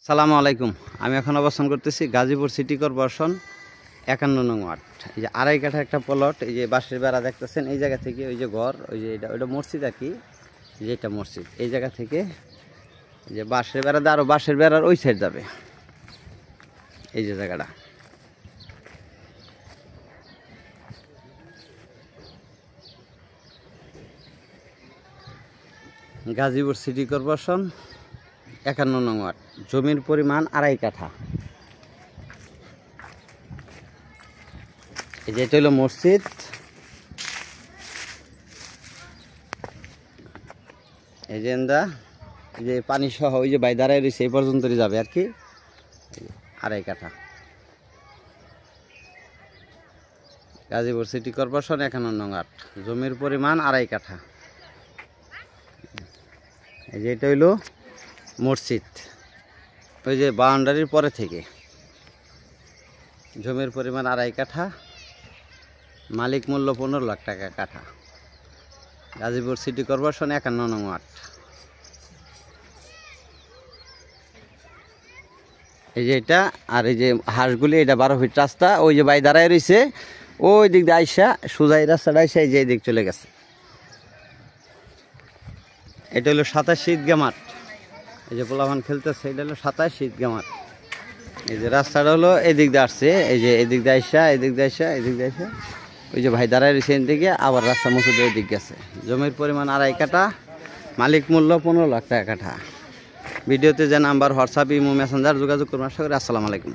সালামু আলাইকুম। আমি এখন অবস্থান করতেছি গাজীপুর সিটি কর্পোরেশন ৫১ নং ওয়ার্ড। এই যে আড়াই কাঠা একটা প্লট, এই যে বাঁশের বেড়া দেখতেছেন, এই জায়গা থেকে ওই যে ঘর, ওই যে ওইটা মসজিদ আর কি, যে এটা মসজিদ, এই জায়গা থেকে এই যে বাঁশের বেড়া দিয়ে আরও বাঁশের বেড়ার ওই সাইড যাবে, এই যে জায়গাটা। গাজীপুর সিটি কর্পোরেশন ৫১ নং ওয়ার্ড, জমির পরিমাণ আড়াই কাঠা। এই যে এটা হলো মসজিদ, এই যে এই যে পানি সহ ওই যে বাই দাঁড়ায় রয়েছে এই পর্যন্তই যাবে আর কি, আড়াই কাঠা। গাজীপুর সিটি কর্পোরেশন ৫১ নং ওয়ার্ড, জমির পরিমাণ আড়াই কাঠা। এই যে এটা হইলো মসজিদ, ওই যে বাউন্ডারির পরে থেকে, জমির পরিমাণ আড়াই কাঠা, মালিক মূল্য ১৫ লাখ টাকা কাঠা। গাজীপুর সিটি কর্পোরেশন ৫১ নং ওয়ার্ড। এই যে এটা, আর এই যে হাঁসগুলি, এটা ১২ ফিট রাস্তা, ওই যে বাই দাঁড়ায় রয়েছে ওই দিক দিয়ে আইসা সোজা এই রাস্তাটা আইসা এই যে এই দিক চলে গেছে। এটা হলো ২৭ ঈদগাহ মাঠ, এই যে পোলাভান খেলতেছে, এটা হলো ২৭ ঈদগাহ মাঠ। এই যে রাস্তাটা হলো এই দিক দিয়ে আসছে, এই যে এই দিক দিয়ে আইসা এই দিক দিয়ে আইসা এই দিক দিয়ে আইসা ওই যে ভাই দাঁড়ায় রয়েছে এদিকে, আবার রাস্তা মসজিদ ওই দিক গেছে। জমির পরিমাণ আড়াই কাঠা, মালিক মূল্য ১৫ লাখ টাকা কাঠা। ভিডিওতে যে নাম্বার হোয়াটসঅ্যাপ, ইমো, মেসেঞ্জার যোগাযোগ করুন। আশা করি। আসসালামু আলাইকুম।